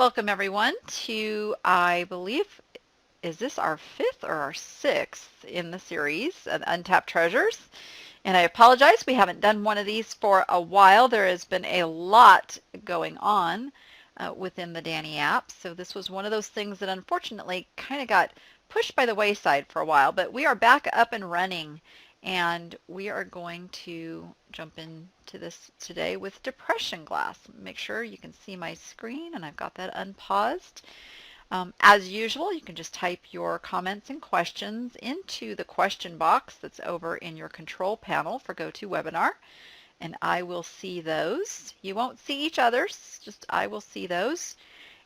Welcome everyone to, I believe, is this our fifth or our sixth in the series of Untapped Treasures? And I apologize, we haven't done one of these for a while. There has been a lot going on within the Danni app. So this was one of those things that unfortunately kind of got pushed by the wayside for a while, but we are back up and running. And we are going to jump into this today with depression glass. Make sure you can see my screen, and I've got that unpaused. As usual, you can just type your comments and questions into the question box that's over in your control panel for GoToWebinar, and I will see those. You won't see each other's, just I will see those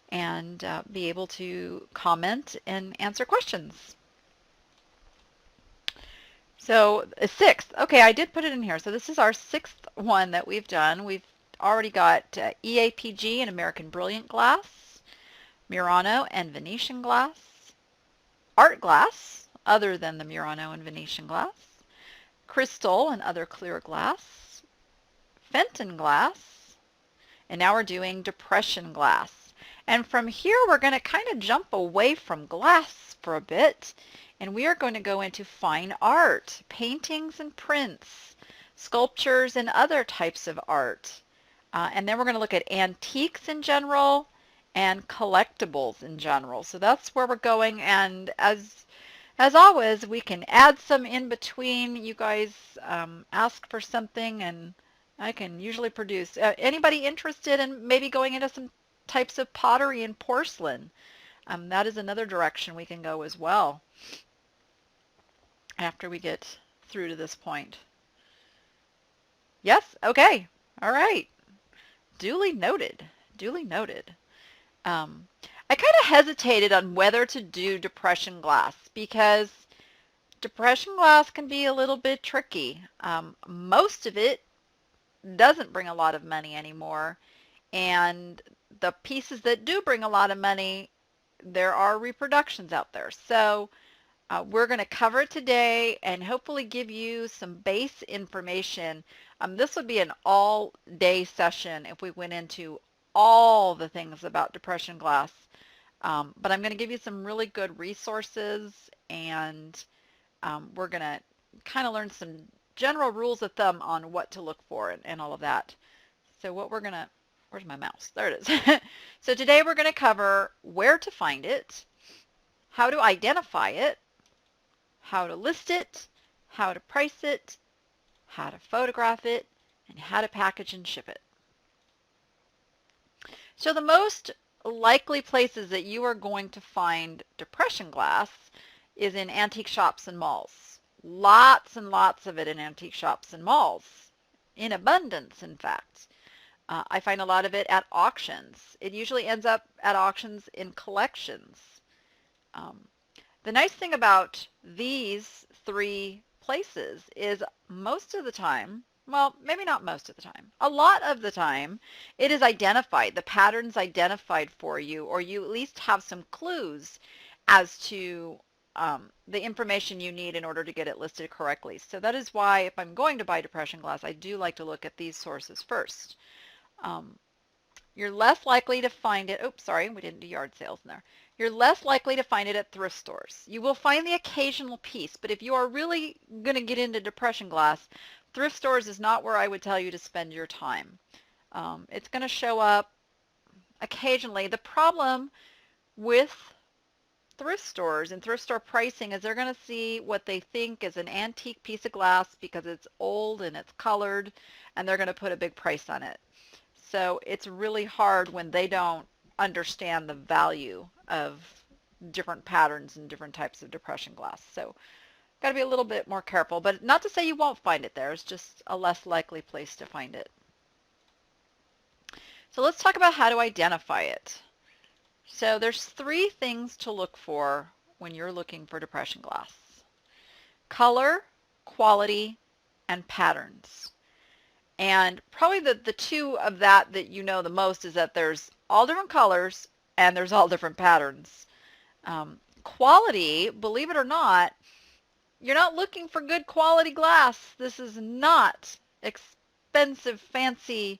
and be able to comment and answer questions. So sixth, okay, I did put it in here. So this is our sixth one that we've done. We've already got EAPG and American Brilliant glass, Murano and Venetian glass, art glass other than the Murano and Venetian glass, crystal and other clear glass, Fenton glass, and now we're doing depression glass. And from here we're going to kind of jump away from glass for a bit, and we are going to go into fine art, paintings and prints, sculptures and other types of art. And then we're going to look at antiques in general and collectibles in general. So that's where we're going, and as always, we can add some in between. You guys ask for something and I can usually produce. Anybody interested in maybe going into some types of pottery and porcelain? That is another direction we can go as well after we get through to this point. Yes? Okay. All right. Duly noted. Duly noted. I kind of hesitated on whether to do depression glass because depression glass can be a little bit tricky. Most of it doesn't bring a lot of money anymore, and the pieces that do bring a lot of money, there are reproductions out there. So we're going to cover it today and hopefully give you some base information. This would be an all-day session if we went into all the things about depression glass. But I'm going to give you some really good resources, and we're going to kind of learn some general rules of thumb on what to look for and all of that. So what we're going to, where's my mouse? There it is. So today we're going to cover where to find it, how to identify it, how to list it, how to price it, how to photograph it, and how to package and ship it. So the most likely places that you are going to find depression glass is in antique shops and malls. Lots and lots of it in antique shops and malls, in abundance, in fact. I find a lot of it at auctions. It usually ends up at auctions in collections. The nice thing about these three places is most of the time, well, maybe not most of the time, a lot of the time, it is identified. The pattern's identified for you, or you at least have some clues as to the information you need in order to get it listed correctly. So that is why if I'm going to buy depression glass, I do like to look at these sources first. You're less likely to find it, oops, sorry, we didn't do yard sales in there. You're less likely to find it at thrift stores. You will find the occasional piece, but if you are really going to get into depression glass, thrift stores is not where I would tell you to spend your time. It's going to show up occasionally. The problem with thrift stores and thrift store pricing is they're going to see what they think is an antique piece of glass because it's old and it's colored, and they're going to put a big price on it. So it's really hard when they don't understand the value of different patterns and different types of depression glass. So got to be a little bit more careful, but not to say you won't find it there. It's just a less likely place to find it. So let's talk about how to identify it. So there's three things to look for when you're looking for depression glass: color, quality, and patterns. And probably the two of that you know the most is that there's all different colors and there's all different patterns. Quality, believe it or not, you're not looking for good quality glass. This is not expensive, fancy,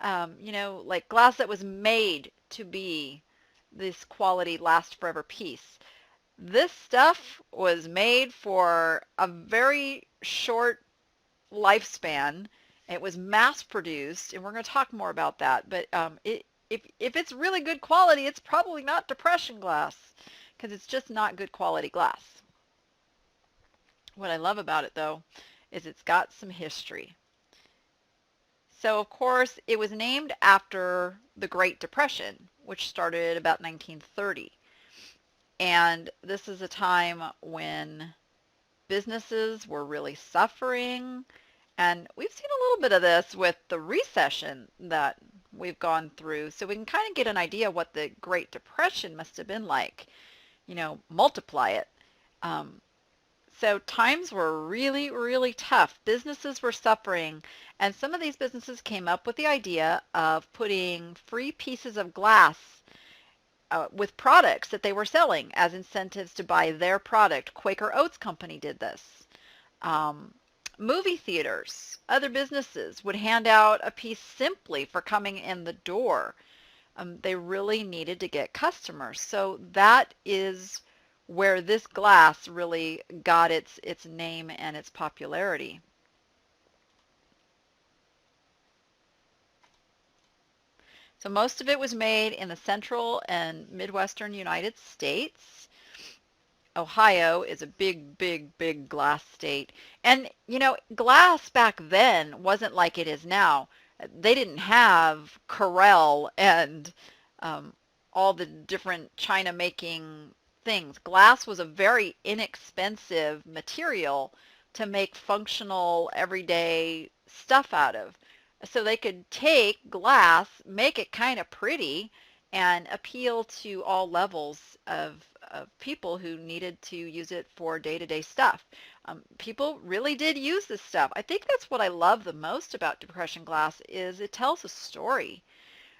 like glass that was made to be this quality last forever piece. This stuff was made for a very short lifespan. It was mass produced, and we're going to talk more about that. But if it's really good quality, it's probably not depression glass because it's just not good quality glass. What I love about it, though, is it's got some history. So, of course, it was named after the Great Depression, which started about 1930. And this is a time when businesses were really suffering. And we've seen a little bit of this with the recession that we've gone through. So we can kind of get an idea what the Great Depression must have been like, multiply it. Um, so times were really, really tough. Businesses were suffering, and some of these businesses came up with the idea of putting free pieces of glass with products that they were selling as incentives to buy their product. Quaker Oats Company did this. Um, Movie theaters, other businesses would hand out a piece simply for coming in the door. They really needed to get customers. So that is where this glass really got its name and its popularity. So most of it was made in the central and midwestern United States. Ohio is a big, big, big glass state. And, glass back then wasn't like it is now. They didn't have Corel and um, all the different China making things. Glass was a very inexpensive material to make functional, everyday stuff out of. So they could take glass, make it kind of pretty, and appeal to all levels of people who needed to use it for day-to-day stuff. People really did use this stuff. I think that's what I love the most about depression glass is it tells a story.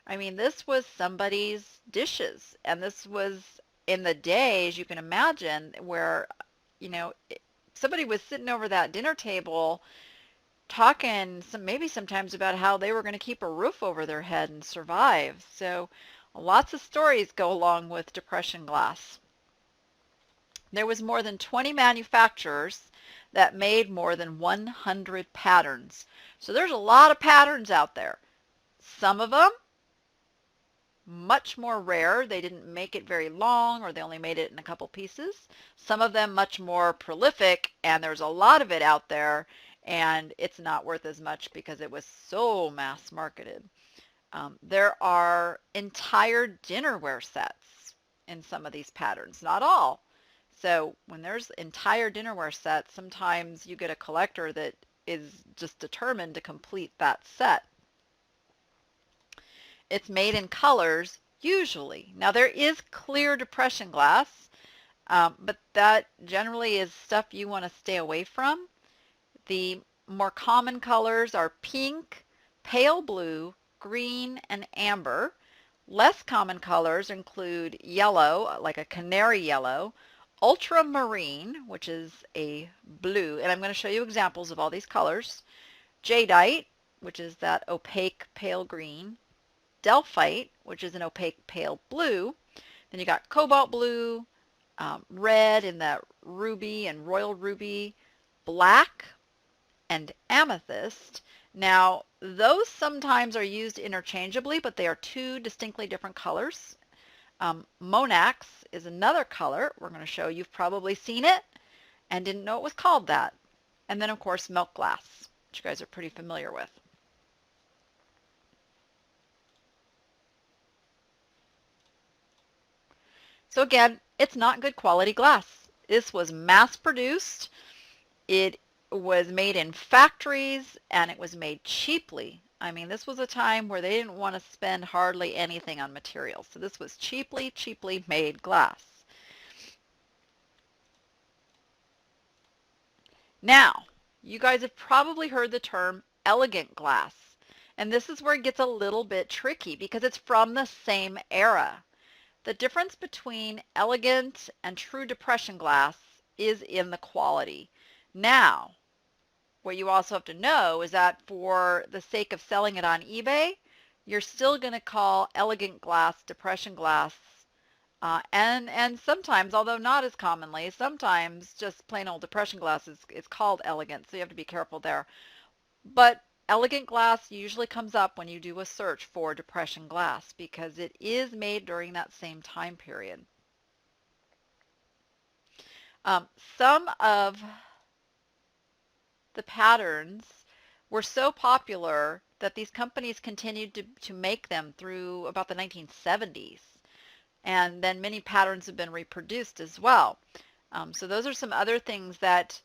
I mean, this was somebody's dishes, and this was in the day, as you can imagine, where, you know, somebody was sitting over that dinner table talking maybe sometimes about how they were going to keep a roof over their head and survive. So lots of stories go along with depression glass. There was more than 20 manufacturers that made more than 100 patterns. So there's a lot of patterns out there. Some of them much more rare. They didn't make it very long, or they only made it in a couple pieces. Some of them much more prolific, and there's a lot of it out there, and it's not worth as much because it was so mass marketed. There are entire dinnerware sets in some of these patterns, not all. So when there's entire dinnerware sets, sometimes you get a collector that is just determined to complete that set. It's made in colors, usually. Now there is clear depression glass, but that generally is stuff you want to stay away from. The more common colors are pink, pale blue, green, and amber. Less common colors include yellow, like a canary yellow, ultramarine, which is a blue, and I'm going to show you examples of all these colors, jadeite, which is that opaque pale green, delphite, which is an opaque pale blue, then you got cobalt blue, red in that ruby and royal ruby, black, and amethyst. Now, those sometimes are used interchangeably, but they are two distinctly different colors. Monax is another color. We're going to show you've probably seen it and didn't know it was called that. And then, of course, milk glass, which you guys are pretty familiar with. So again, it's not good quality glass. This was mass produced. It was made in factories, and it was made cheaply. I mean, this was a time where they didn't want to spend hardly anything on materials. So this was cheaply, cheaply made glass. Now, you guys have probably heard the term elegant glass. And this is where it gets a little bit tricky because it's from the same era. The difference between elegant and true depression glass is in the quality. Now, what you also have to know is that for the sake of selling it on eBay, you're still going to call elegant glass depression glass And sometimes, although not as commonly, sometimes just plain old depression glass is called elegant, so you have to be careful there. But elegant glass usually comes up when you do a search for depression glass because it is made during that same time period. Some of the patterns were so popular that these companies continued to make them through about the 1970s. And then many patterns have been reproduced as well. So those are some other things that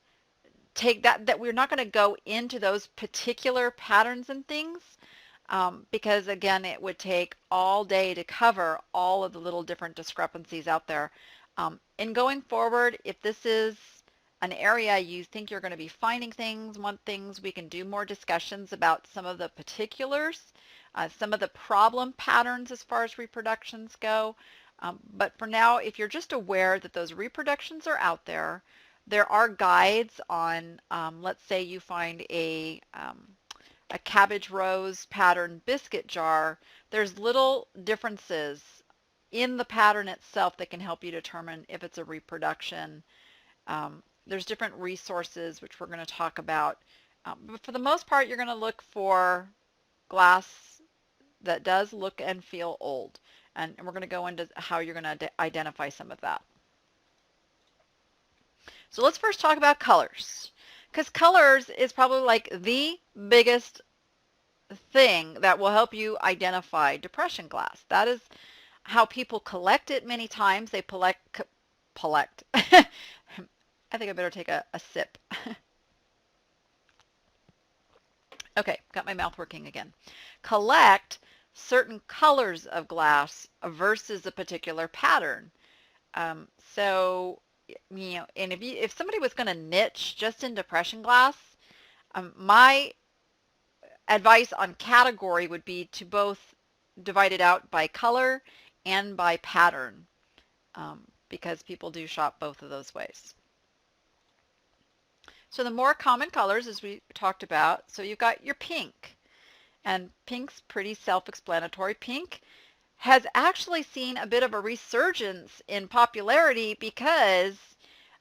take that we're not going to go into those particular patterns and things because again it would take all day to cover all of the little different discrepancies out there. In going forward, if this is an area you think you're going to be finding things, want things, we can do more discussions about some of the particulars, some of the problem patterns as far as reproductions go. But for now, if you're just aware that those reproductions are out there, there are guides on, let's say you find a cabbage rose pattern biscuit jar, there's little differences in the pattern itself that can help you determine if it's a reproduction. There's different resources which we're going to talk about. But for the most part, you're going to look for glass that does look and feel old. And we're going to go into how you're going to identify some of that. So let's first talk about colors, because colors is probably like the biggest thing that will help you identify depression glass. That is how people collect it many times. They collect. I think I better take a sip. Okay, got my mouth working again. Collect certain colors of glass versus a particular pattern. So, you know, and if somebody was going to niche just in depression glass, my advice on category would be to both divide it out by color and by pattern, because people do shop both of those ways. So the more common colors, as we talked about, so you've got your pink, and pink's pretty self-explanatory. Pink has actually seen a bit of a resurgence in popularity because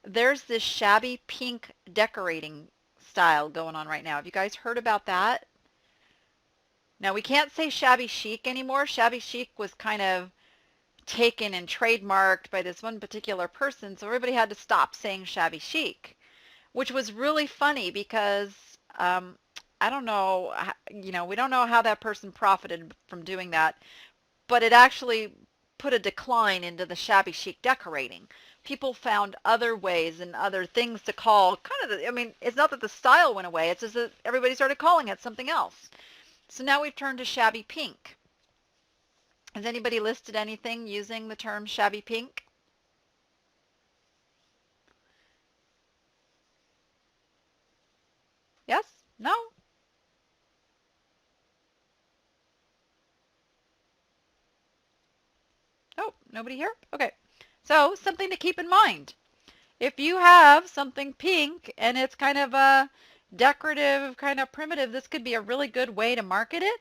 there's this shabby pink decorating style going on right now. Have you guys heard about that? Now, we can't say shabby chic anymore. Shabby chic was kind of taken and trademarked by this one particular person, so everybody had to stop saying shabby chic, which was really funny because I don't know, you know, we don't know how that person profited from doing that, but it actually put a decline into the shabby chic decorating. People found other ways and other things to call kind of, I mean, it's not that the style went away, it's just that everybody started calling it something else. So now we've turned to shabby pink. Has anybody listed anything using the term shabby pink? Yes? No? Oh, nobody here? Okay. So something to keep in mind. If you have something pink and it's kind of a decorative, kind of primitive, this could be a really good way to market it.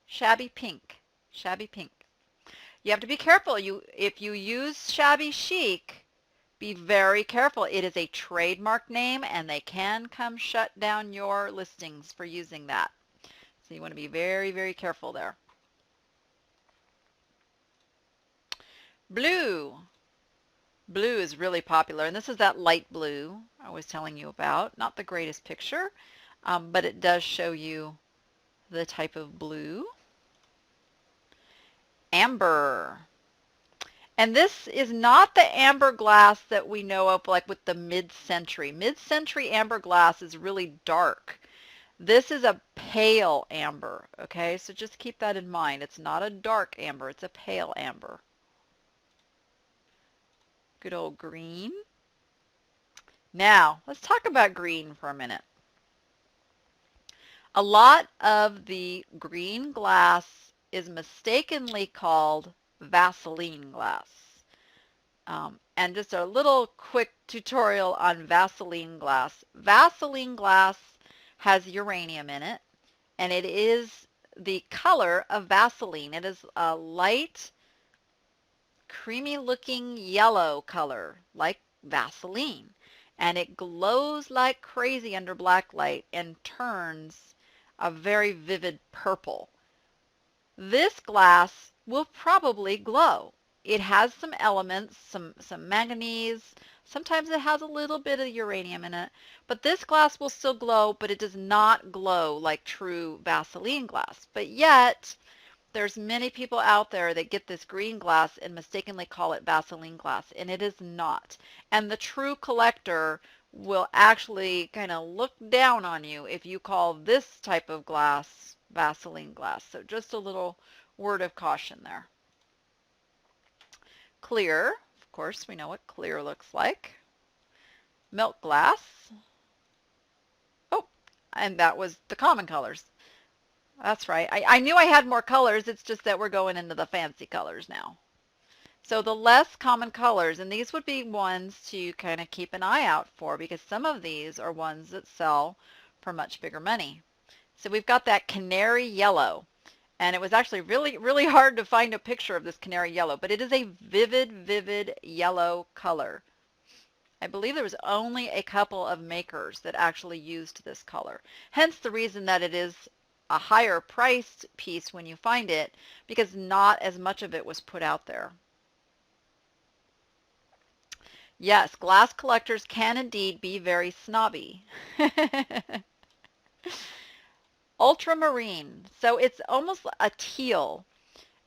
Shabby pink. Shabby pink. You have to be careful. If you use shabby chic, be very careful. It is a trademark name and they can come shut down your listings for using that. So you want to be very, very careful there. Blue. Blue is really popular, and this is that light blue I was telling you about. Not the greatest picture, but it does show you the type of blue. Amber. And this is not the amber glass that we know of like with the mid-century. Mid-century amber glass is really dark. This is a pale amber, okay? So just keep that in mind. It's not a dark amber, it's a pale amber. Good old green. Now, let's talk about green for a minute. A lot of the green glass is mistakenly called Vaseline glass. And just a little quick tutorial on Vaseline glass. Vaseline glass has uranium in it, and it is the color of Vaseline. It is a light creamy looking yellow color, like Vaseline. And it glows like crazy under black light and turns a very vivid purple. This glass will probably glow. It has some elements, some manganese. Sometimes it has a little bit of uranium in it. But this glass will still glow, but it does not glow like true Vaseline glass. But yet, there's many people out there that get this green glass and mistakenly call it Vaseline glass, and it is not. And the true collector will actually kind of look down on you if you call this type of glass Vaseline glass. So just a little word of caution there. Clear, of course, we know what clear looks like. Milk glass. Oh, and that was the common colors. That's right. I knew I had more colors. It's just that we're going into the fancy colors now. So the less common colors, and these would be ones to kind of keep an eye out for because some of these are ones that sell for much bigger money. So we've got that canary yellow, and it was actually really, really hard to find a picture of this canary yellow, but it is a vivid, vivid yellow color. I believe there was only a couple of makers that actually used this color. Hence the reason that it is a higher priced piece when you find it, because not as much of it was put out there. Yes, glass collectors can indeed be very snobby. Ultramarine. So it's almost a teal,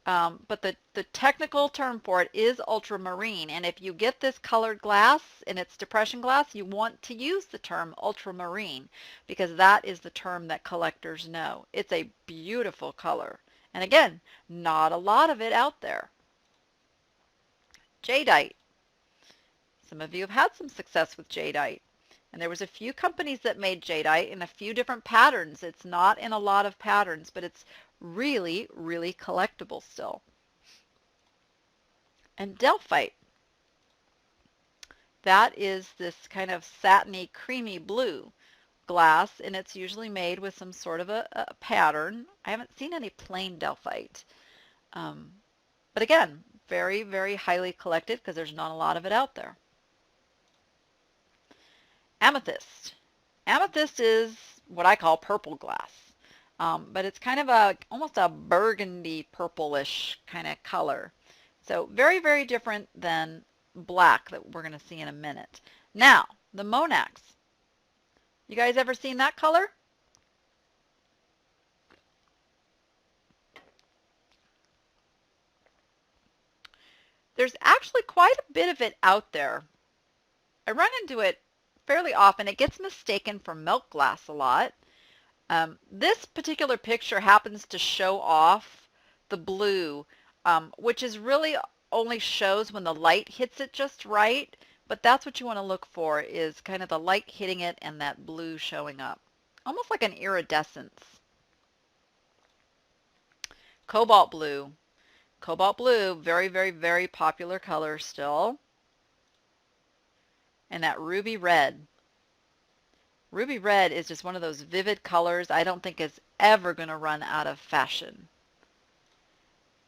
but the technical term for it is ultramarine. And if you get this colored glass and it's depression glass, you want to use the term ultramarine because that is the term that collectors know. It's a beautiful color. And again, not a lot of it out there. Jadeite. Some of you have had some success with jadeite. And there was a few companies that made jadeite in a few different patterns. It's not in a lot of patterns, but it's really, really collectible still. And delphite. That is this kind of satiny, creamy blue glass, and it's usually made with some sort of a pattern. I haven't seen any plain delphite. But again, very, very highly collected because there's not a lot of it out there. Amethyst. Amethyst is what I call purple glass, but it's kind of almost a burgundy purplish kind of color. So very, very different than black that we're going to see in a minute. Now, the Monax. You guys ever seen that color? There's actually quite a bit of it out there. I run into it fairly often. It gets mistaken for milk glass a lot. This particular picture happens to show off the blue, which is really only shows when the light hits it just right. But that's what you want to look for is kind of the light hitting it and that blue showing up. Almost like an iridescence. Cobalt blue. Cobalt blue, very, very, very popular color still. And that ruby red. Ruby red is just one of those vivid colors I don't think is ever going to run out of fashion.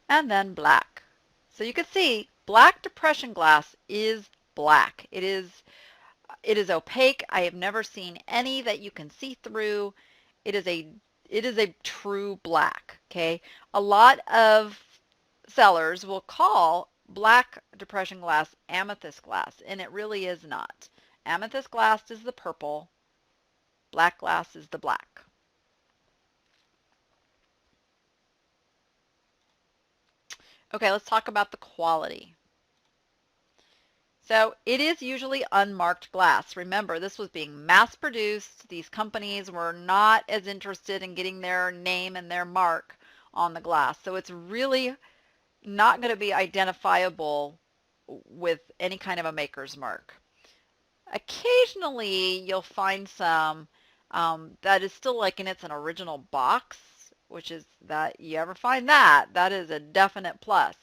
And then black. So you can see black depression glass is black. It is opaque. I have never seen any that you can see through. It is a true black, okay? A lot of sellers will call black depression glass amethyst glass, and it really is not. Amethyst glass is the purple. Black glass is the black. Okay, let's talk about the quality. So it is usually unmarked glass. Remember, this was being mass produced. These companies were not as interested in getting their name and their mark on the glass. So it's really not going to be identifiable with any kind of a maker's mark. Occasionally, you'll find some that is still like in its an original box, which is that you ever find that, that is a definite plus.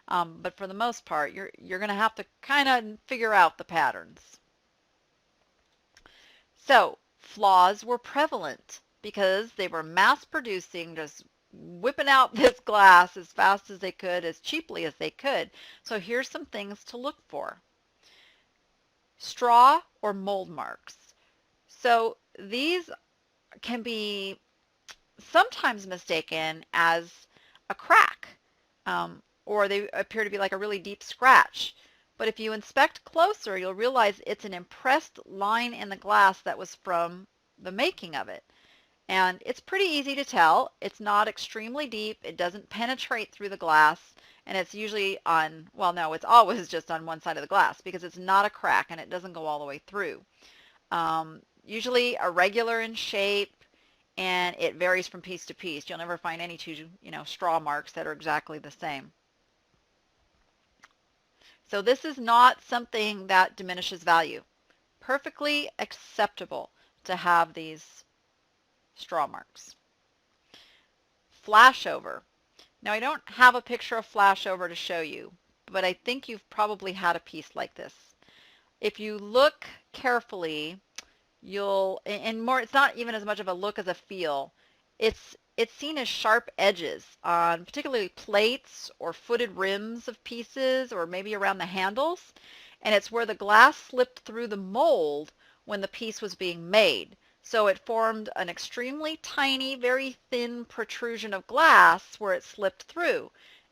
But for the most part, you're going to have to kind of figure out the patterns. So flaws were prevalent because they were mass producing just whipping out this glass as fast as they could, as cheaply as they could. So here's some things to look for. Straw or mold marks. So these can be sometimes mistaken as a crack, or they appear to be like a really deep scratch. But if you inspect closer, you'll realize it's an impressed line in the glass that was from the making of it. And it's pretty easy to tell. It's not extremely deep. It doesn't penetrate through the glass. And it's usually on, well, no, it's always just on one side of the glass because it's not a crack and it doesn't go all the way through. Usually irregular in shape, and it varies from piece to piece. You'll never find any two, straw marks that are exactly the same. So this is not something that diminishes value. Perfectly acceptable to have these straw marks. Flashover. Now I don't have a picture of flashover to show you, but I think you've probably had a piece like this. If you look carefully, and more, it's not even as much of a look as a feel. It's seen as sharp edges on particularly plates or footed rims of pieces or maybe around the handles. And it's where the glass slipped through the mold when the piece was being made. So it formed an extremely tiny, very thin protrusion of glass where it slipped through.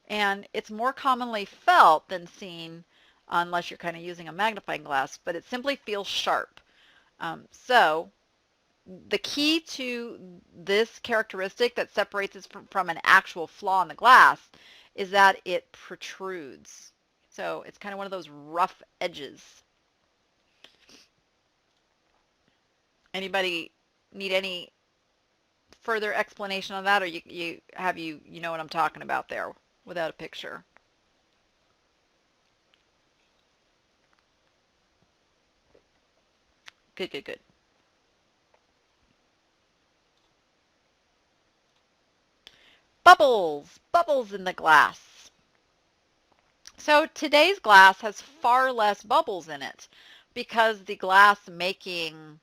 And it's more commonly felt than seen unless you're kind of using a magnifying glass, but it simply feels sharp. So the key to this characteristic that separates it from an actual flaw in the glass is that it protrudes. So it's kind of one of those rough edges. Anybody need any further explanation on that, or you know what I'm talking about there without a picture? Good, good, good. Bubbles in the glass. So today's glass has far less bubbles in it because the glass making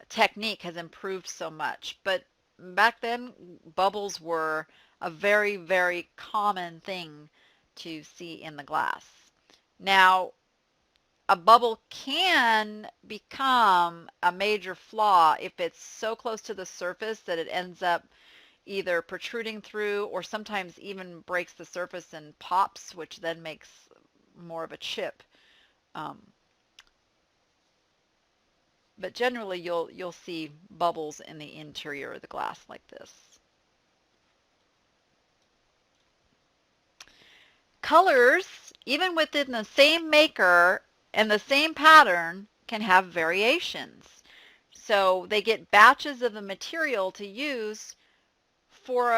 technique has improved so much. But back then, bubbles were a very, very common thing to see in the glass. Now, a bubble can become a major flaw if it's so close to the surface that it ends up either protruding through or sometimes even breaks the surface and pops, which then makes more of a chip. Um, but generally you'll see bubbles in the interior of the glass like this. Colors, even within the same maker and the same pattern, can have variations. So they get batches of the material to use for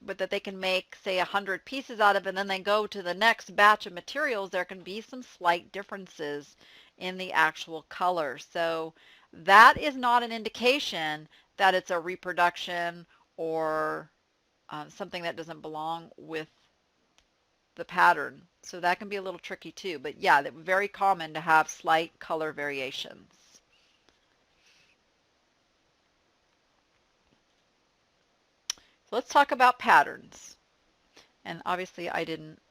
but that they can make, say, 100 pieces out of, and then they go to the next batch of materials. There can be some slight differences in the actual color. So that is not an indication that it's a reproduction or something that doesn't belong with the pattern. So that can be a little tricky too. But yeah, they're very common to have slight color variations. So let's talk about patterns. And obviously I didn't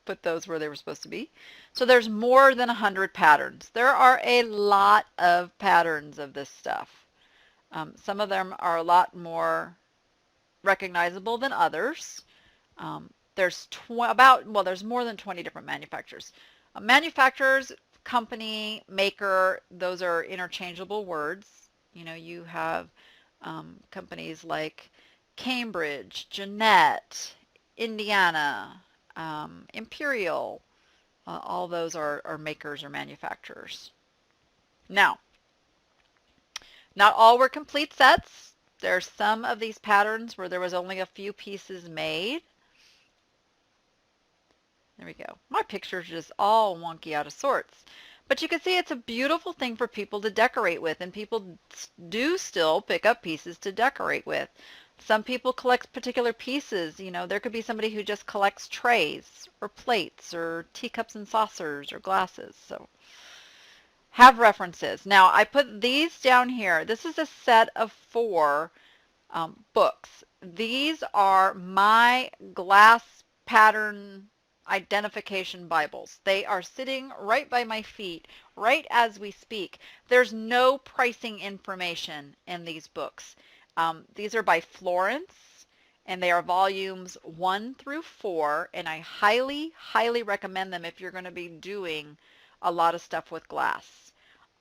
put those where they were supposed to be. So there's more than 100 patterns. There are a lot of patterns of this stuff. Some of them are a lot more recognizable than others. There's there's more than 20 different manufacturers. Manufacturers, company, maker, those are interchangeable words. You have companies like Cambridge, Jeanette, Indiana, Imperial. All those are makers or manufacturers. Now, not all were complete sets. There's some of these patterns where there was only a few pieces made. There we go. My picture's just all wonky out of sorts. But you can see it's a beautiful thing for people to decorate with, and people do still pick up pieces to decorate with. Some people collect particular pieces. There could be somebody who just collects trays or plates or teacups and saucers or glasses. So have references. Now, I put these down here. This is a set of 4 books. These are my glass pattern identification Bibles. They are sitting right by my feet, right as we speak. There's no pricing information in these books. These are by Florence, and they are volumes 1 through 4, and I highly, highly recommend them if you're going to be doing a lot of stuff with glass.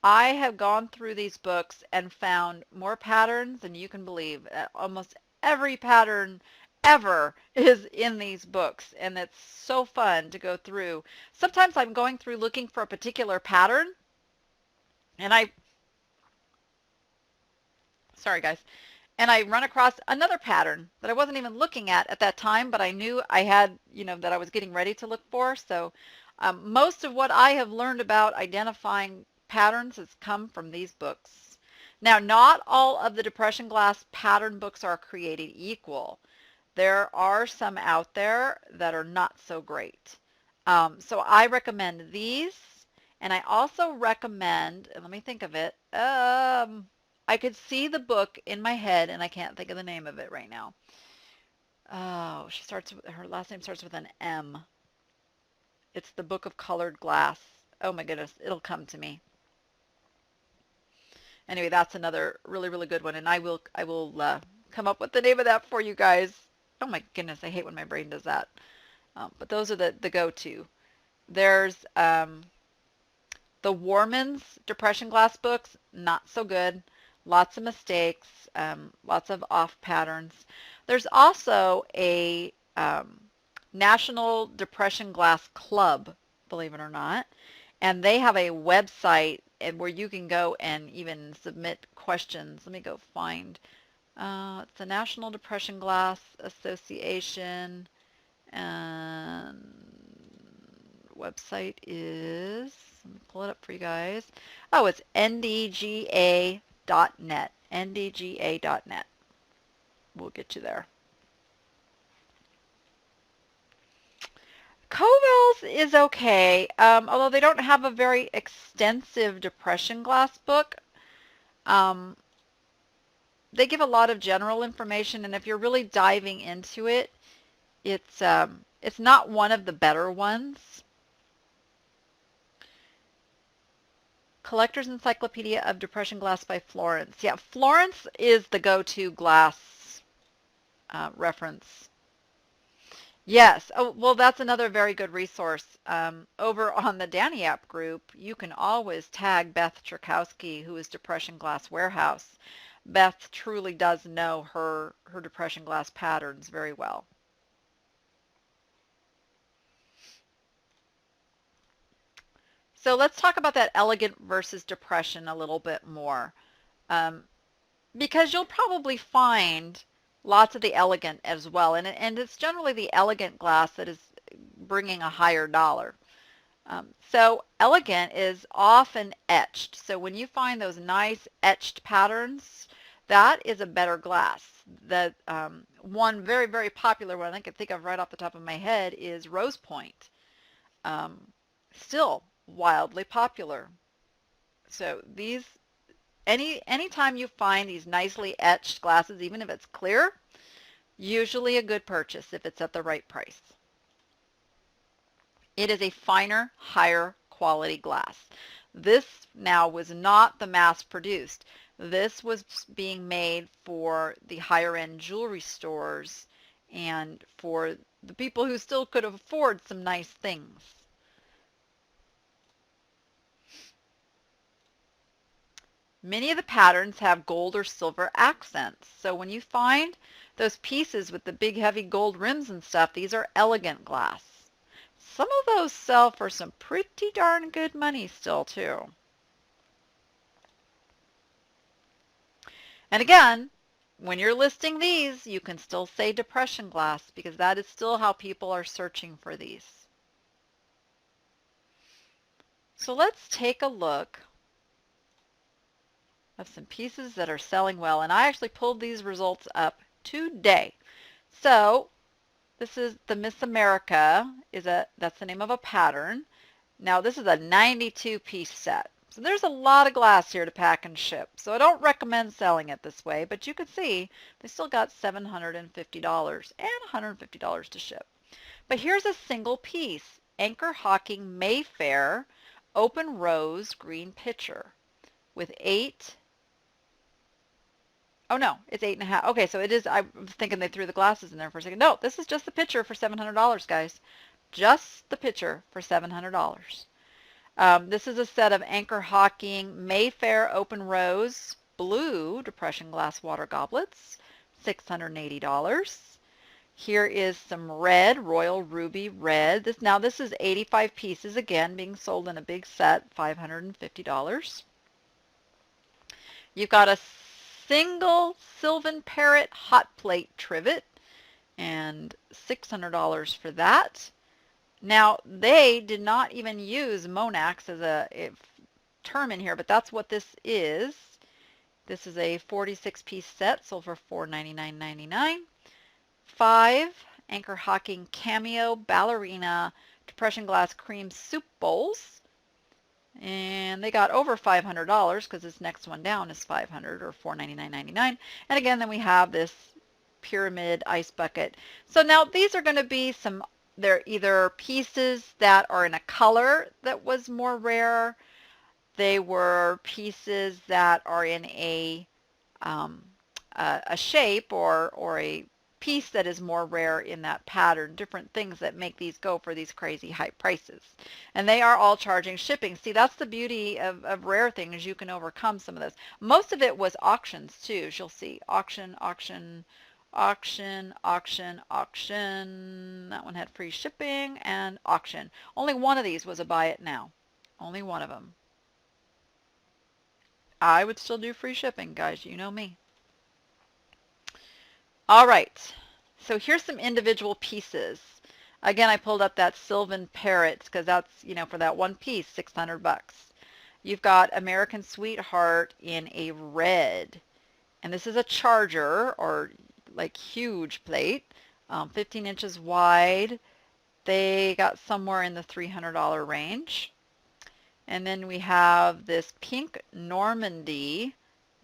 I have gone through these books and found more patterns than you can believe. Almost every pattern ever is in these books, and it's so fun to go through. Sometimes I'm going through looking for a particular pattern, and sorry guys, and I run across another pattern that I wasn't even looking at that time, but I knew I had, that I was getting ready to look for. So most of what I have learned about identifying patterns has come from these books. Now, not all of the depression glass pattern books are created equal. There are some out there that are not so great. So I recommend these, and I also recommend, and let me think of it, I could see the book in my head, and I can't think of the name of it right now. Oh, her last name starts with an M. It's the Book of Colored Glass. Oh my goodness, it'll come to me. Anyway, that's another really, really good one, and I will come up with the name of that for you guys. Oh my goodness, I hate when my brain does that. But those are the go-to. There's the Warman's Depression Glass books, not so good. Lots of mistakes, lots of off patterns. There's also a National Depression Glass Club, believe it or not, and they have a website where you can go and even submit questions. Let me go find. It's the National Depression Glass Association, and website is, let me pull it up for you guys. Oh, it's ndga.net. ndga.net. We'll get you there. Coville's is okay, although they don't have a very extensive depression glass book. They give a lot of general information, and if you're really diving into it, it's not one of the better ones. Collector's Encyclopedia of Depression Glass by Florence. Yeah, Florence is the go-to glass reference. Yes. Oh, well, that's another very good resource. Over on the Danni App group, you can always tag Beth Tchaikovsky, who is Depression Glass Warehouse. Beth truly does know her depression glass patterns very well. So let's talk about that elegant versus depression a little bit more, because you'll probably find lots of the elegant as well, and it's generally the elegant glass that is bringing a higher dollar. So elegant is often etched. So when you find those nice etched patterns, that is a better glass. The one very, very popular one I can think of right off the top of my head is Rose Point. Still wildly popular. So these, anytime you find these nicely etched glasses, even if it's clear, usually a good purchase if it's at the right price. It is a finer, higher quality glass. This now was not the mass produced. This was being made for the higher end jewelry stores and for the people who still could afford some nice things. Many of the patterns have gold or silver accents. So when you find those pieces with the big heavy gold rims and stuff, these are elegant glass. Some of those sell for some pretty darn good money still too. And again, when you're listing these, you can still say depression glass because that is still how people are searching for these. So let's take a look of some pieces that are selling well. And I actually pulled these results up today. So this is the Miss America, that's the name of a pattern. Now this is a 92 piece set. shops. And there's a lot of glass here to pack and ship. So I don't recommend selling it this way, but you can see they still got $750 and $150 to ship. But here's a single piece, Anchor Hawking Mayfair Open Rose Green Pitcher with 8. Oh no, it's 8.5. Okay, so it is, I was thinking they threw the glasses in there for a second. No, this is just the pitcher for $700, guys. Just the pitcher for $700. This is a set of Anchor Hawking Mayfair Open Rose Blue Depression Glass Water Goblets, $680. Here is some red, Royal Ruby Red. This is 85 pieces, again, being sold in a big set, $550. You've got a single Sylvan Parrot hot plate trivet, and $600 for that. Now, they did not even use Monax as a term in here, but that's what this is. This is a 46-piece set, sold for $499.99. 5 Anchor Hawking Cameo Ballerina Depression Glass Cream Soup Bowls. And they got over $500 because this next one down is $500 or $499.99. And again, then we have this pyramid ice bucket. So now these are going to be they're either pieces that are in a color that was more rare. They were pieces that are in a shape or a piece that is more rare in that pattern, different things that make these go for these crazy high prices. And they are all charging shipping. See, that's the beauty of rare things. You can overcome some of this. Most of it was auctions too, as you'll see. Auction, auction, auction, auction, auction. That one had free shipping, and auction. Only one of these was a buy it now. Only one of them. I would still do free shipping, guys. You know me. All right, so here's some individual pieces. Again, I pulled up that Sylvan Parrot because that's, for that one piece, $600. You've got American Sweetheart in a red, and this is a charger or like huge plate, 15 inches wide. They got somewhere in the $300 range. And then we have this pink Normandy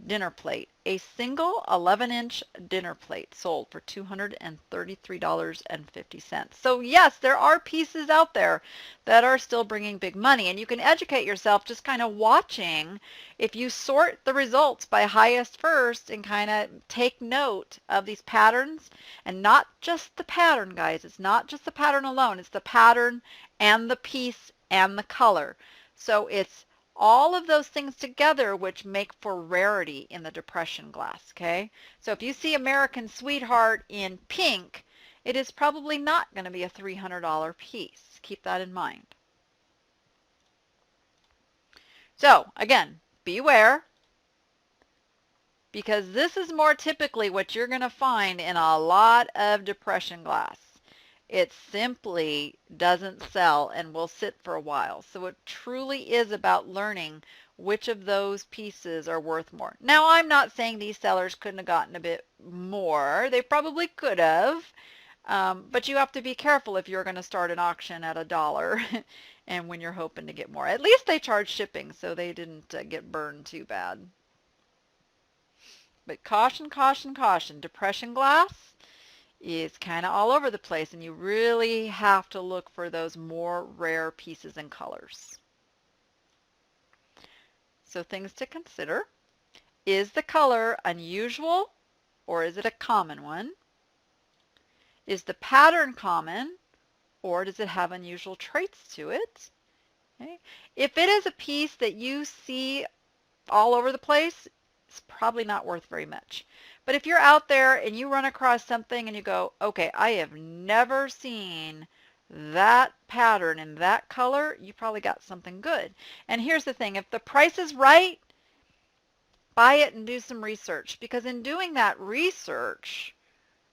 dinner plate, a single 11-inch dinner plate sold for $233.50. So yes, there are pieces out there that are still bringing big money, and you can educate yourself just kind of watching. If you sort the results by highest first and kind of take note of these patterns, and not just the pattern, guys. It's not just the pattern alone. It's the pattern and the piece and the color. So it's all of those things together which make for rarity in the depression glass, okay? So if you see American Sweetheart in pink, it is probably not going to be a $300 piece. Keep that in mind. So again, beware, because this is more typically what you're going to find in a lot of depression glass. It simply doesn't sell and will sit for a while. So it truly is about learning which of those pieces are worth more. Now, I'm not saying these sellers couldn't have gotten a bit more. They probably could have. But you have to be careful if you're going to start an auction at $1 and when you're hoping to get more. At least they charge shipping, so they didn't get burned too bad. But caution, caution, caution. Depression glass is kind of all over the place, and you really have to look for those more rare pieces and colors. So things to consider. Is the color unusual or is it a common one? Is the pattern common or does it have unusual traits to it? Okay. If it is a piece that you see all over the place, it's probably not worth very much. But if you're out there and you run across something and you go, okay, I have never seen that pattern in that color, you probably got something good. And here's the thing, if the price is right, buy it and do some research, because in doing that research,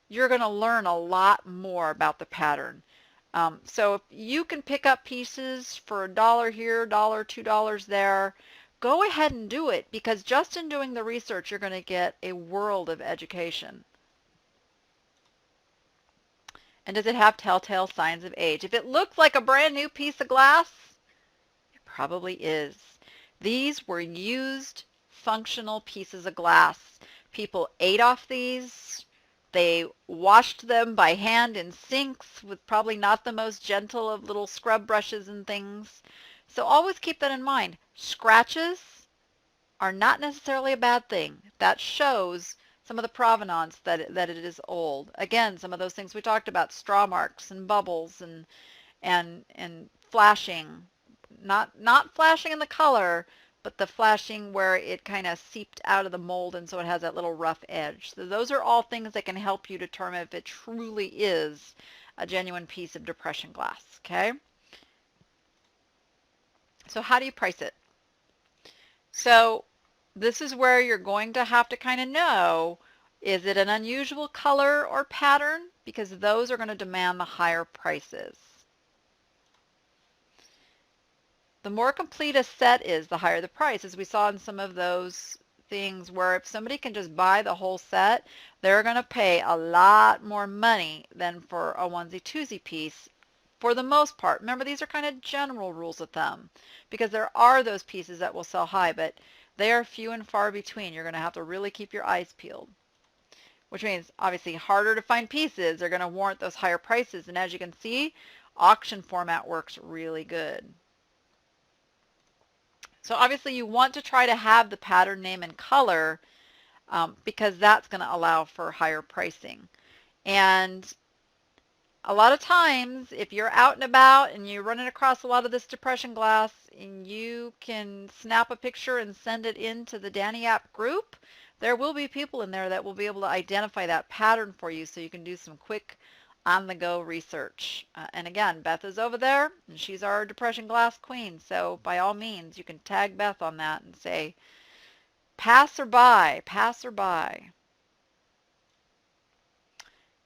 you're going to learn a lot more about the pattern. So if you can pick up pieces for $1 here, $1, $2 there, go ahead and do it, because just in doing the research, you're going to get a world of education. And does it have telltale signs of age? If it looks like a brand new piece of glass, it probably is. These were used functional pieces of glass. People ate off these. They washed them by hand in sinks with probably not the most gentle of little scrub brushes and things. So always keep that in mind. Scratches are not necessarily a bad thing. That shows some of the provenance that it is old. Again, some of those things we talked about, straw marks and bubbles and flashing, not flashing in the color, but the flashing where it kind of seeped out of the mold and so it has that little rough edge. So those are all things that can help you determine if it truly is a genuine piece of depression glass. Okay? So how do you price it? So this is where you're going to have to kind of know, is it an unusual color or pattern? Because those are going to demand the higher prices. The more complete a set is, the higher the price, as we saw in some of those things where if somebody can just buy the whole set, they're going to pay a lot more money than for a onesie twosie piece for the most part. Remember, these are kind of general rules of thumb because there are those pieces that will sell high, but they are few and far between. You're going to have to really keep your eyes peeled, which means obviously harder to find pieces are going to warrant those higher prices. And as you can see, auction format works really good. So obviously you want to try to have the pattern name and color because that's going to allow for higher pricing. And a lot of times if you're out and about and you're running across a lot of this depression glass and you can snap a picture and send it into the Danni App group, there will be people in there that will be able to identify that pattern for you so you can do some quick on-the-go research. And again, Beth is over there, and she's our depression glass queen. So by all means, you can tag Beth on that and say, pass or buy, pass or buy.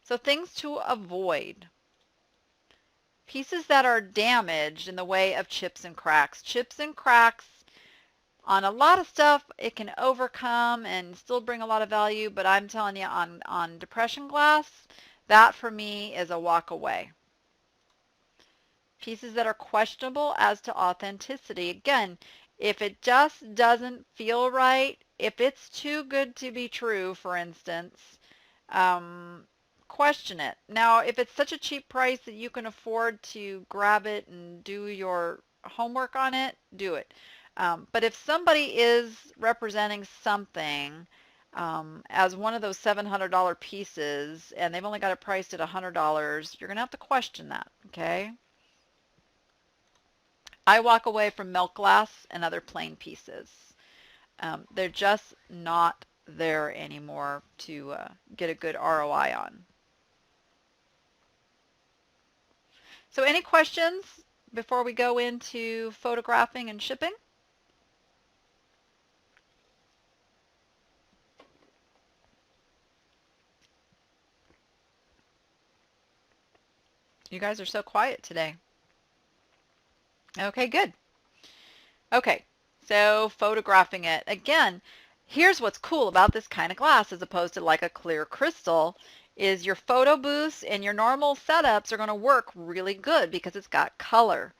So things to avoid. Pieces that are damaged in the way of chips and cracks. Chips and cracks on a lot of stuff, it can overcome and still bring a lot of value, but I'm telling you, on depression glass, that for me is a walk away. Pieces that are questionable as to authenticity. Again, if it just doesn't feel right, if it's too good to be true, for instance, question it. Now, if it's such a cheap price that you can afford to grab it and do your homework on it, do it. But if somebody is representing something as one of those $700 pieces and they've only got it priced at $100, you're going to have to question that, okay? I walk away from milk glass and other plain pieces. They're just not there anymore to get a good ROI on. So any questions before we go into photographing and shipping? You guys are so quiet today. Okay, good. Okay, so photographing it. Again, here's what's cool about this kind of glass as opposed to like a clear crystal is your photo booths and your normal setups are going to work really good because it's got color.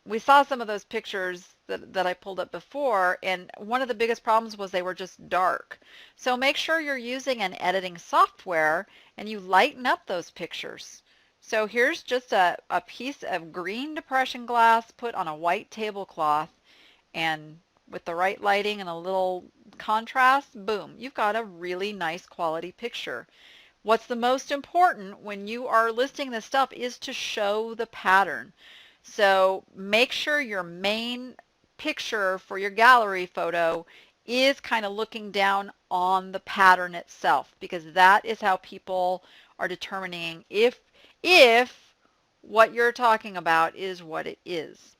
We saw some of those pictures that I pulled up before, and one of the biggest problems was they were just dark. So make sure you're using an editing software and you lighten up those pictures. So here's just a piece of green depression glass put on a white tablecloth, and with the right lighting and a little contrast, boom, you've got a really nice quality picture. What's the most important when you are listing this stuff is to show the pattern. So make sure your main picture for your gallery photo is kind of looking down on the pattern itself, because that is how people are determining if what you're talking about is what it is.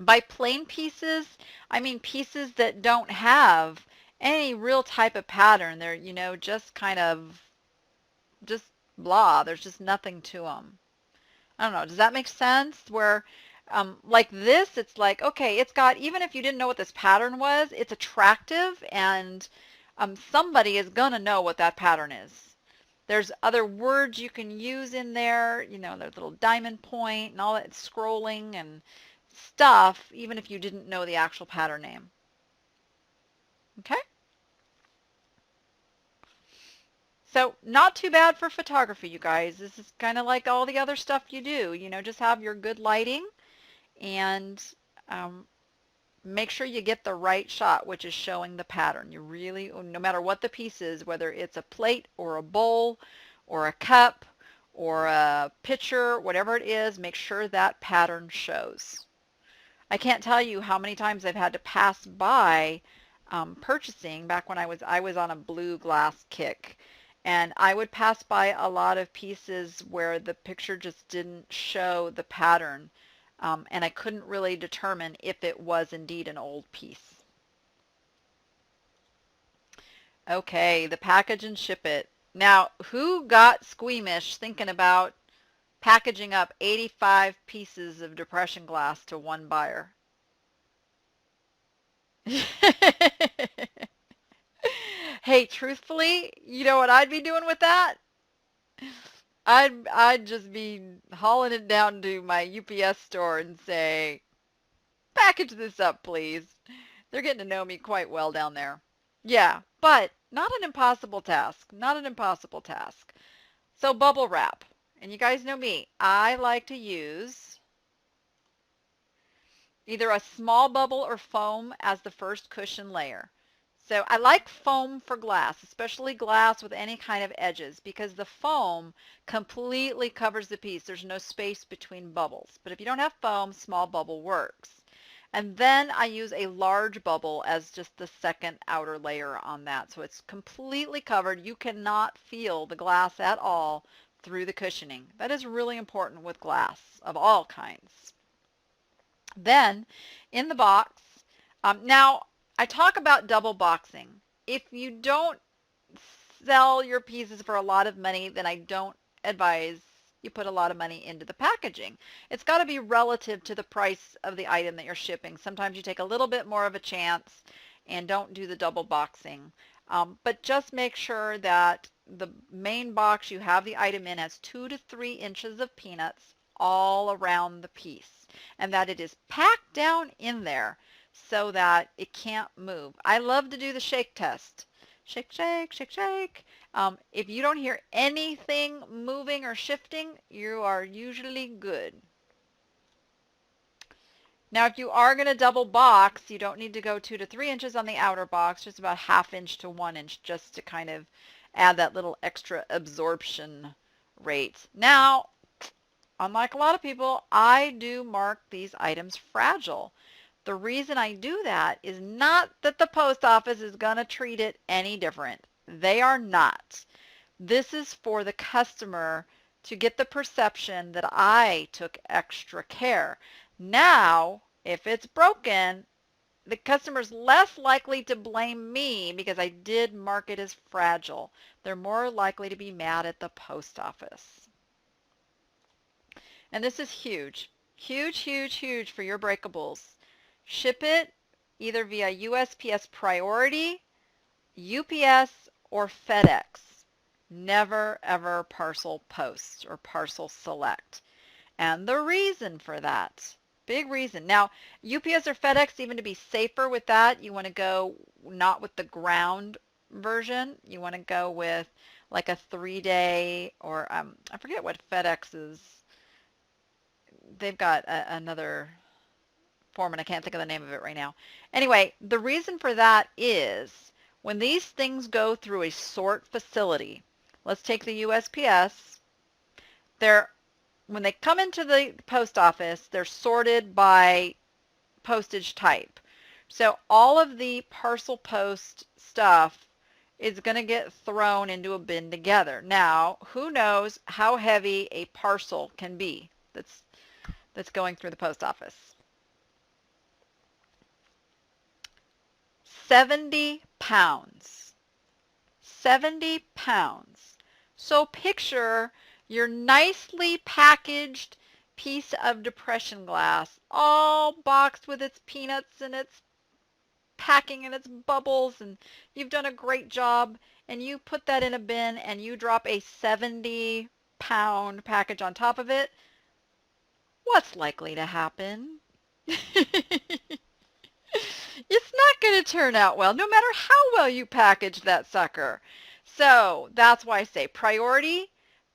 By plain pieces, I mean pieces that don't have any real type of pattern. They're, just kind of just blah. There's just nothing to them. I don't know. Does that make sense? Where like this, it's like, okay, it's got, even if you didn't know what this pattern was, it's attractive, and somebody is going to know what that pattern is. There's other words you can use in there, there's little diamond point and all that scrolling, and stuff even if you didn't know the actual pattern name. Okay? So not too bad for photography, you guys. This is kind of like all the other stuff you do. You know, just have your good lighting and um, make sure you get the right shot, which is showing the pattern. You really, no matter what the piece is, whether it's a plate or a bowl or a cup or a pitcher, whatever it is, make sure that pattern shows. I can't tell you how many times I've had to pass by purchasing back when I was on a blue glass kick, and I would pass by a lot of pieces where the picture just didn't show the pattern, and I couldn't really determine if it was indeed an old piece. Okay, the package and ship it. Now, who got squeamish thinking about packaging up 85 pieces of depression glass to one buyer? Hey, truthfully, you know what I'd be doing with that? I'd just be hauling it down to my UPS store and say, package this up, please. They're getting to know me quite well down there. Yeah, but not an impossible task. Not an impossible task. So bubble wrap. And you guys know me. I like to use either a small bubble or foam as the first cushion layer. So I like foam for glass, especially glass with any kind of edges, because the foam completely covers the piece. There's no space between bubbles. But if you don't have foam, small bubble works. And then I use a large bubble as just the second outer layer on that. So it's completely covered. You cannot feel the glass at all through the cushioning. That is really important with glass of all kinds. Then in the box, now I talk about double boxing. If you don't sell your pieces for a lot of money, then I don't advise you put a lot of money into the packaging. It's got to be relative to the price of the item that you're shipping. Sometimes you take a little bit more of a chance and don't do the double boxing. But just make sure that the main box you have the item in has 2 to 3 inches of peanuts all around the piece, and that it is packed down in there so that it can't move. I love to do the shake test. Shake, shake, shake, shake. If you don't hear anything moving or shifting, you are usually good. Now, if you are going to double box, you don't need to go 2 to 3 inches on the outer box, just about 1/2 inch to 1 inch, just to kind of add that little extra absorption rate. Now, unlike a lot of people, I do mark these items fragile. The reason I do that is not that the post office is going to treat it any different. They are not. This is for the customer to get the perception that I took extra care. Now, if it's broken, the customer's less likely to blame me because I did mark it as fragile. They're more likely to be mad at the post office. And this is huge. Huge, huge, huge for your breakables. Ship it either via USPS Priority, UPS, or FedEx. Never, ever parcel post or parcel select. And the reason for that, big reason. Now, UPS or FedEx, even to be safer with that, you want to go not with the ground version. You want to go with like a 3-day or I forget what FedEx is. They've got another form, and I can't think of the name of it right now. Anyway, the reason for that is when these things go through a sort facility, let's take the USPS, when they come into the post office, they're sorted by postage type. So all of the parcel post stuff is going to get thrown into a bin together. Now, who knows how heavy a parcel can be that's going through the post office? 70 pounds. 70 pounds. So picture your nicely packaged piece of depression glass, all boxed with its peanuts and its packing and its bubbles, and you've done a great job, and you put that in a bin and you drop a 70-pound package on top of it. What's likely to happen? It's not going to turn out well, no matter how well you package that sucker. So that's why I say priority.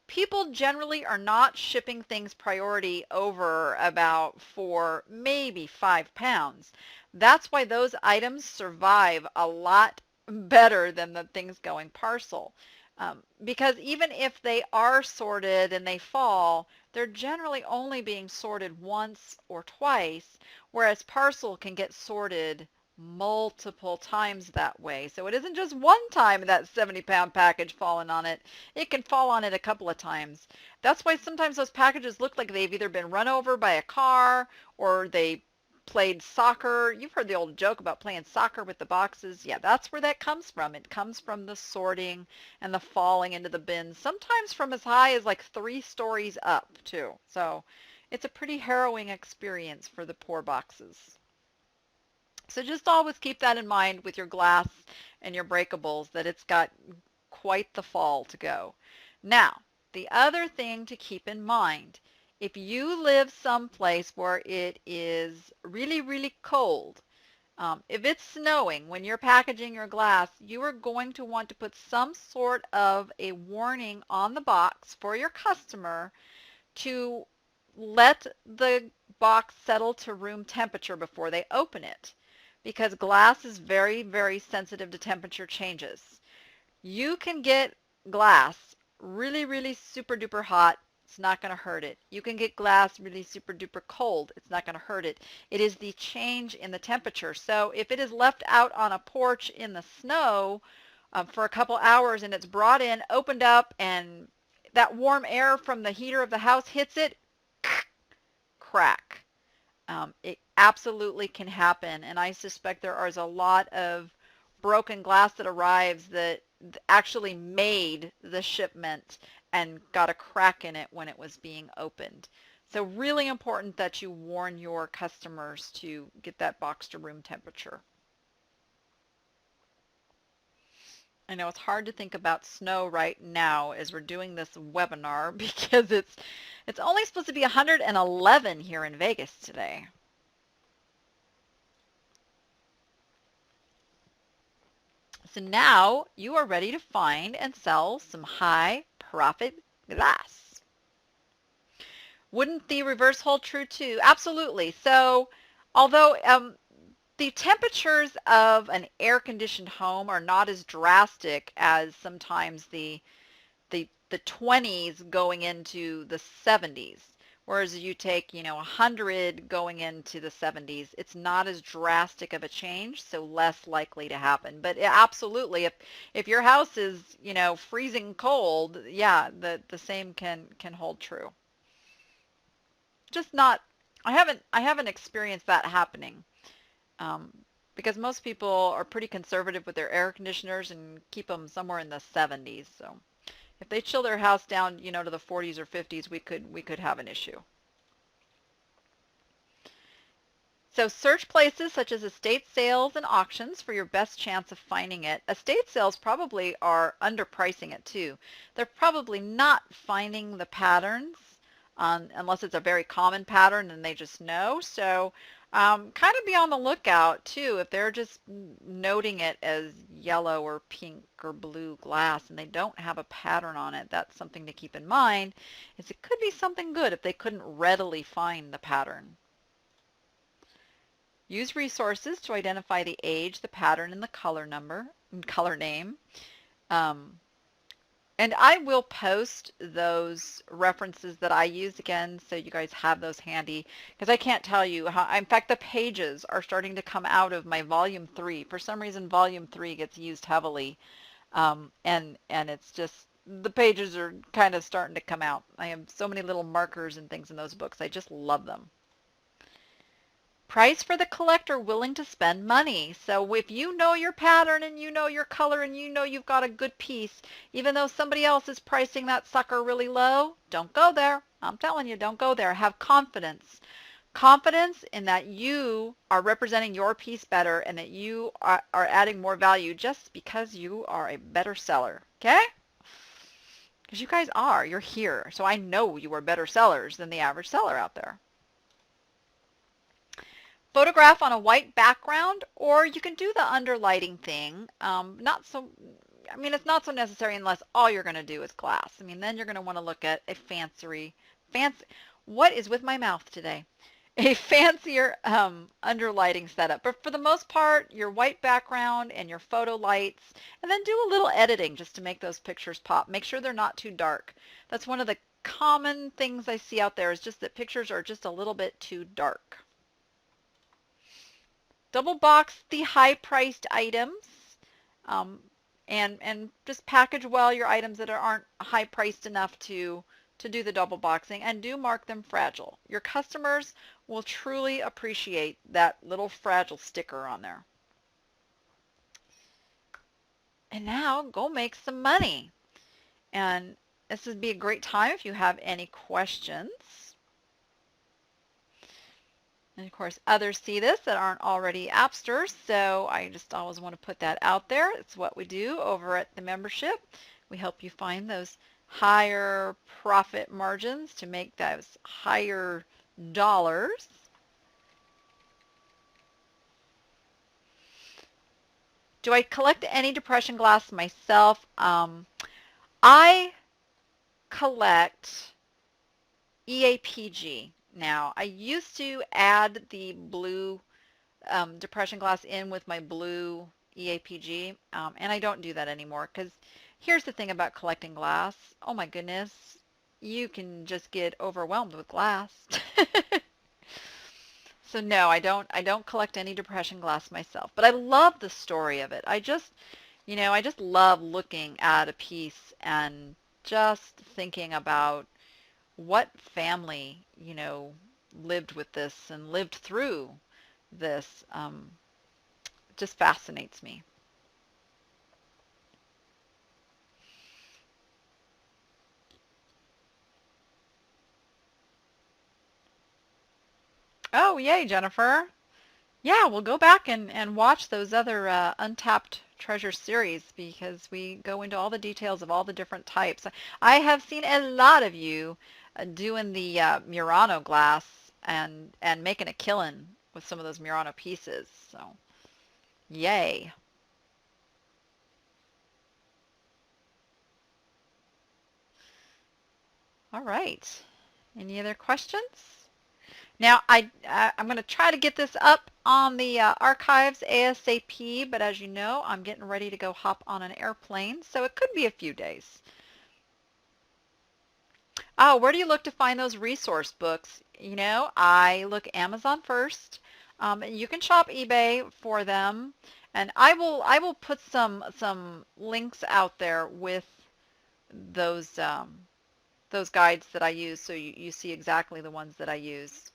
People generally are not shipping things priority over about 4, maybe 5 pounds. That's why those items survive a lot better than the things going parcel. Because even if they are sorted and they fall, they're generally only being sorted once or twice, whereas parcel can get sorted multiple times that way. So it isn't just one time that 70-pound package falling on it. It can fall on it a couple of times. That's why sometimes those packages look like they've either been run over by a car or they played soccer. You've heard the old joke about playing soccer with the boxes. Yeah, that's where that comes from. It comes from the sorting and the falling into the bins, sometimes from as high as like 3 stories up too. So it's a pretty harrowing experience for the poor boxes. So just always keep that in mind with your glass and your breakables, that it's got quite the fall to go. Now, the other thing to keep in mind, if you live someplace where it is really, really cold, if it's snowing when you're packaging your glass, you are going to want to put some sort of a warning on the box for your customer to let the box settle to room temperature before they open it, because glass is very, very sensitive to temperature changes. You can get glass really, really super duper hot. It's not going to hurt it. You can get glass really super duper cold. It's not going to hurt it. It is the change in the temperature. So if it is left out on a porch in the snow for a couple hours and it's brought in, opened up, and that warm air from the heater of the house hits it, crack. It absolutely can happen, and I suspect there is a lot of broken glass that arrives that actually made the shipment and got a crack in it when it was being opened. So really important that you warn your customers to get that box to room temperature. I know it's hard to think about snow right now as we're doing this webinar because it's only supposed to be 111 here in Vegas today. So now you are ready to find and sell some high profit glass. Wouldn't the reverse hold true too? Absolutely. So although the temperatures of an air-conditioned home are not as drastic as sometimes the 20s going into the 70s. Whereas you take, 100 going into the 70s, it's not as drastic of a change, so less likely to happen. But absolutely, if your house is, freezing cold, yeah, the same can hold true. Just not, I haven't experienced that happening. Um, because most people are pretty conservative with their air conditioners and keep them somewhere in the 70s. So if they chill their house down, to the 40s or 50s, we could have an issue. So search places such as estate sales and auctions for your best chance of finding it. Estate sales probably are underpricing it too. They're probably not finding the patterns unless it's a very common pattern and they just know. So kind of be on the lookout too if they're just noting it as yellow or pink or blue glass and they don't have a pattern on it. That's something to keep in mind, is it could be something good if they couldn't readily find the pattern. Use resources to identify the age, the pattern, and the color number and color name. Um, and I will post those references that I use again so you guys have those handy, because I can't tell you how, in fact, the pages are starting to come out of my volume 3. For some reason, volume 3 gets used heavily, and it's just, the pages are kind of starting to come out. I have so many little markers and things in those books. I just love them. Price for the collector willing to spend money. So if you know your pattern and you know your color and you know you've got a good piece, even though somebody else is pricing that sucker really low, don't go there. I'm telling you, don't go there. Have confidence. Confidence in that you are representing your piece better and that you are adding more value just because you are a better seller. Okay? Because you guys are. You're here. So I know you are better sellers than the average seller out there. Photograph on a white background, or you can do the underlighting thing. Not so, I mean, it's not so necessary unless all you're going to do is glass. I mean, then you're going to want to look at a fancy, what is with my mouth today? A fancier underlighting setup. But for the most part, your white background and your photo lights, and then do a little editing just to make those pictures pop. Make sure they're not too dark. That's one of the common things I see out there is just that pictures are just a little bit too dark. Double box the high-priced items, um, and just package well your items that aren't high-priced enough to do the double boxing, and do mark them fragile. Your customers will truly appreciate that little fragile sticker on there. And now go make some money. And this would be a great time if you have any questions. And of course, others see this that aren't already Appsters, so I just always want to put that out there. It's what we do over at the membership. We help you find those higher profit margins to make those higher dollars. Do I collect any depression glass myself? I collect EAPG. Now, I used to add the blue depression glass in with my blue EAPG, and I don't do that anymore because here's the thing about collecting glass. Oh my goodness, you can just get overwhelmed with glass. So no, I don't collect any depression glass myself, but I love the story of it. I just love looking at a piece and just thinking about what family, lived with this and lived through this. Just fascinates me. Oh, yay, Jennifer. Yeah, we'll go back and watch those other Untapped Treasure series because we go into all the details of all the different types. I have seen a lot of you doing the Murano glass and making a killing with some of those Murano pieces. So, yay. All right. Any other questions? Now, I'm going to try to get this up on the archives ASAP, but as you know, I'm getting ready to go hop on an airplane, so it could be a few days. Oh, where do you look to find those resource books? I look Amazon first. You can shop eBay for them, and I will put some links out there with those guides that I use, so you see exactly the ones that I use.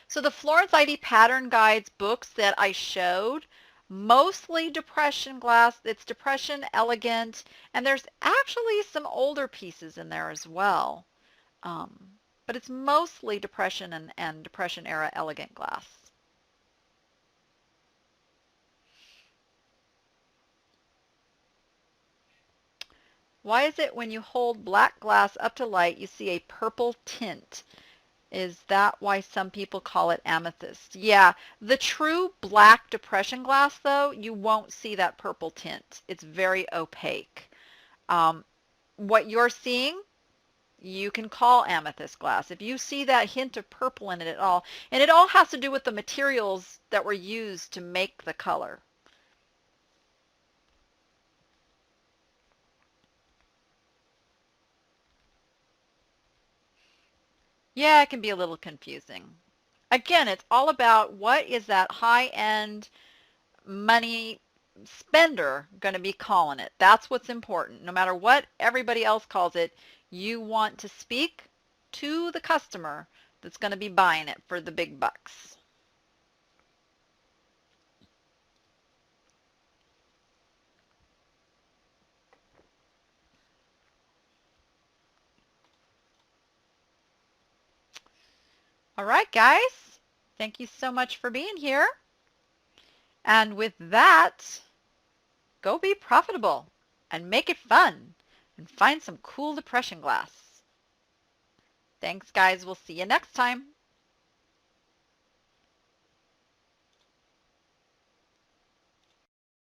So the Florence ID Pattern Guides books that I showed, mostly depression glass. It's depression elegant, and there's actually some older pieces in there as well. But it's mostly depression and depression era elegant glass. Why is it when you hold black glass up to light, you see a purple tint? Is that why some people call it amethyst? Yeah, the true black depression glass, though, you won't see that purple tint. It's very opaque. Um, what you're seeing, you can call amethyst glass. If you see that hint of purple in it at all, and it all has to do with the materials that were used to make the color. Yeah, it can be a little confusing. Again, it's all about what is that high-end money spender going to be calling it. That's what's important. No matter what everybody else calls it, you want to speak to the customer that's going to be buying it for the big bucks. All right, guys. Thank you so much for being here. And with that, go be profitable and make it fun and find some cool depression glass. Thanks, guys. We'll see you next time.